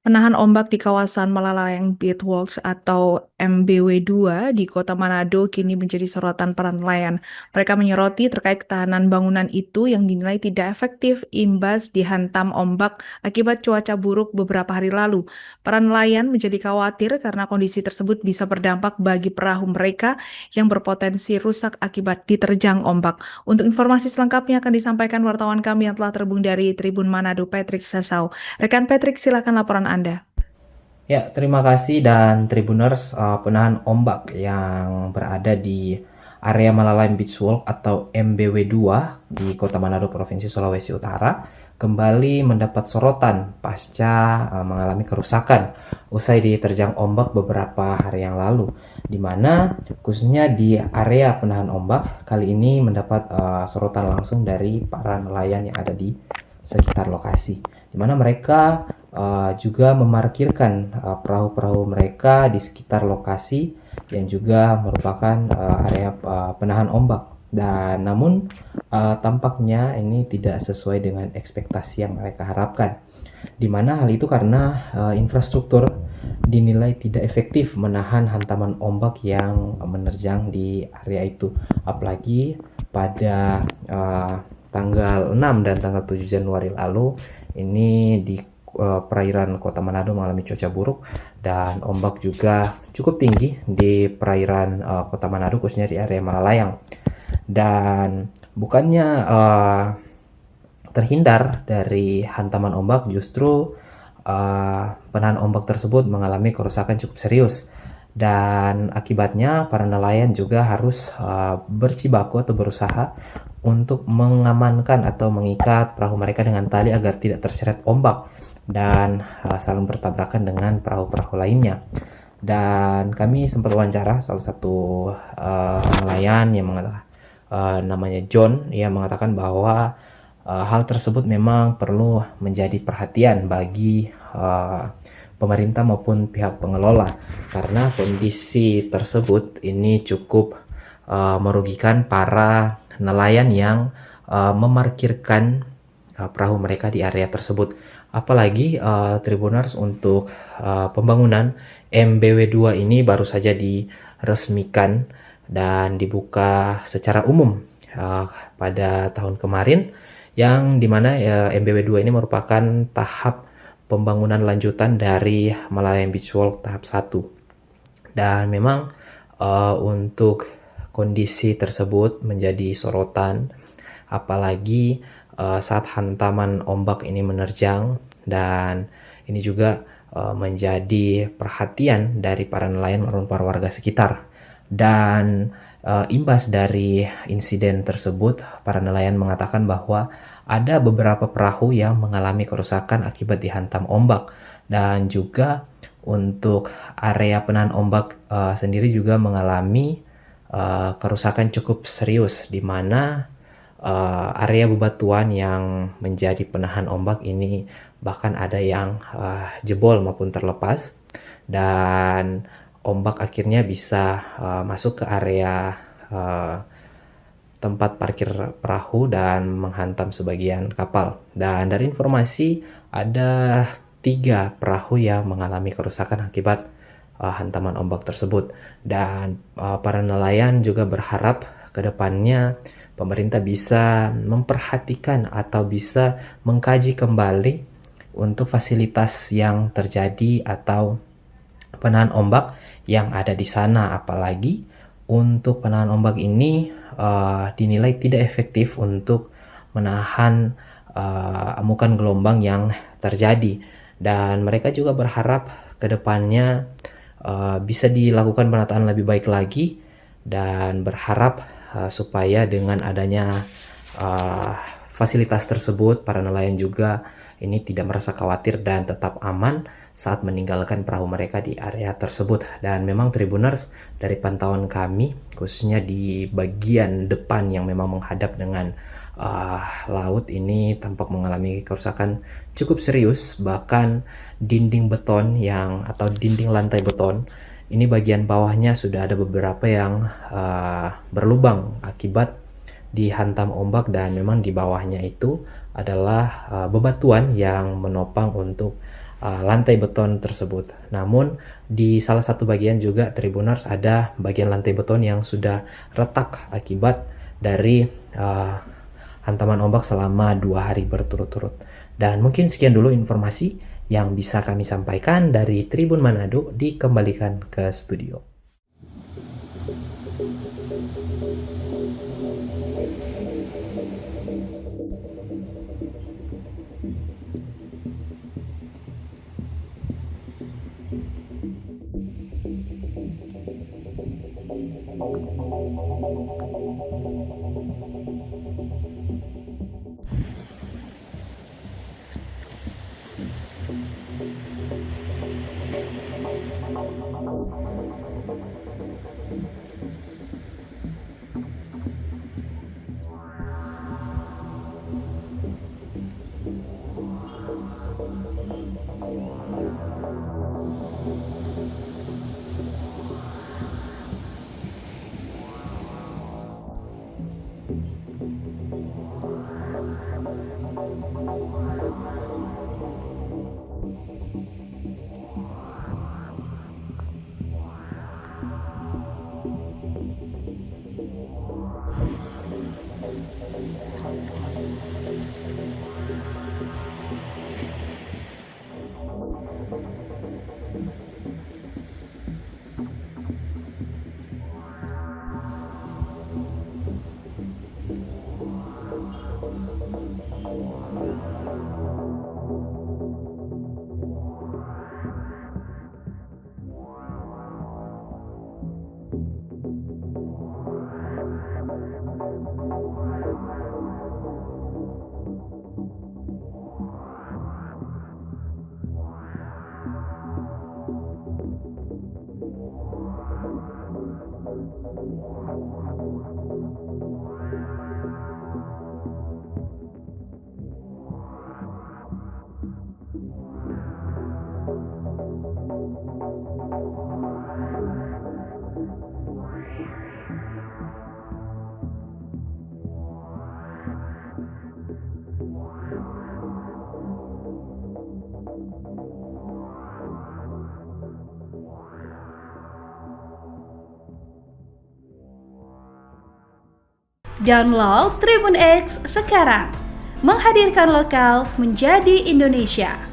Penahan ombak di kawasan Malalayang Beachwalks atau MBW2 di Kota Manado kini menjadi sorotan para nelayan. Mereka menyoroti terkait ketahanan bangunan itu yang dinilai tidak efektif imbas dihantam ombak akibat cuaca buruk beberapa hari lalu. Para nelayan menjadi khawatir karena kondisi tersebut bisa berdampak bagi perahu mereka yang berpotensi rusak akibat diterjang ombak. Untuk informasi selengkapnya akan disampaikan wartawan kami yang telah terhubung dari Tribun Manado, Patrick Sasau. Rekan Patrick, silakan laporan Anda. Ya, terima kasih dan Tribuners, penahan ombak yang berada di area Malalayang Beach Walk atau MBW2 di Kota Manado, Provinsi Sulawesi Utara kembali mendapat sorotan pasca mengalami kerusakan usai diterjang ombak beberapa hari yang lalu, di mana khususnya di area penahan ombak kali ini mendapat sorotan langsung dari para nelayan yang ada di sekitar lokasi, di mana mereka juga memarkirkan perahu-perahu mereka di sekitar lokasi yang juga merupakan area penahan ombak. Dan namun tampaknya ini tidak sesuai dengan ekspektasi yang mereka harapkan. Di mana hal itu karena infrastruktur dinilai tidak efektif menahan hantaman ombak yang menerjang di area itu. Apalagi pada tanggal 6 dan tanggal 7 Januari lalu ini di perairan Kota Manado mengalami cuaca buruk dan ombak juga cukup tinggi di perairan Kota Manado, khususnya di area Malalayang. Dan bukannya terhindar dari hantaman ombak, justru penahan ombak tersebut mengalami kerusakan cukup serius. Dan akibatnya para nelayan juga harus berjibaku atau berusaha untuk mengamankan atau mengikat perahu mereka dengan tali agar tidak terseret ombak dan saling bertabrakan dengan perahu-perahu lainnya. Dan kami sempat wawancara salah satu nelayan yang mengatakan namanya John, ia mengatakan bahwa hal tersebut memang perlu menjadi perhatian bagi pemerintah maupun pihak pengelola, karena kondisi tersebut ini cukup merugikan para nelayan yang memarkirkan perahu mereka di area tersebut. Apalagi Tribuners, untuk pembangunan MBW2 ini baru saja diresmikan dan dibuka secara umum pada tahun kemarin, yang dimana MBW2 ini merupakan tahap pembangunan lanjutan dari Malalayang Beach Walk tahap 1. Dan memang untuk kondisi tersebut menjadi sorotan, apalagi saat hantaman ombak ini menerjang, dan ini juga menjadi perhatian dari para nelayan maupun para warga sekitar. Dan imbas dari insiden tersebut, para nelayan mengatakan bahwa ada beberapa perahu yang mengalami kerusakan akibat dihantam ombak, dan juga untuk area penahan ombak sendiri juga mengalami kerusakan cukup serius, di mana area bebatuan yang menjadi penahan ombak ini bahkan ada yang jebol maupun terlepas, dan ombak akhirnya bisa masuk ke area tempat parkir perahu dan menghantam sebagian kapal. Dan dari informasi, ada 3 perahu yang mengalami kerusakan akibat hantaman ombak tersebut. Dan para nelayan juga berharap ke depannya pemerintah bisa memperhatikan atau bisa mengkaji kembali untuk fasilitas yang terjadi atau penahan ombak yang ada di sana. Apalagi untuk penahan ombak ini dinilai tidak efektif untuk menahan amukan gelombang yang terjadi. Dan mereka juga berharap ke depannya bisa dilakukan penataan lebih baik lagi, dan berharap supaya dengan adanya fasilitas tersebut, para nelayan juga ini tidak merasa khawatir dan tetap aman saat meninggalkan perahu mereka di area tersebut. Dan memang Tribuners, dari pantauan kami khususnya di bagian depan yang memang menghadap dengan laut ini tampak mengalami kerusakan cukup serius. Bahkan dinding beton yang atau dinding lantai beton ini bagian bawahnya sudah ada beberapa yang berlubang akibat dihantam ombak, dan memang di bawahnya itu adalah bebatuan yang menopang untuk lantai beton tersebut. Namun di salah satu bagian juga Tribuners ada bagian lantai beton yang sudah retak akibat dari hantaman ombak selama 2 hari berturut-turut. Dan mungkin sekian dulu informasi yang bisa kami sampaikan dari Tribun Manado, dikembalikan ke studio. Download Tribun X sekarang, menghadirkan lokal menjadi Indonesia.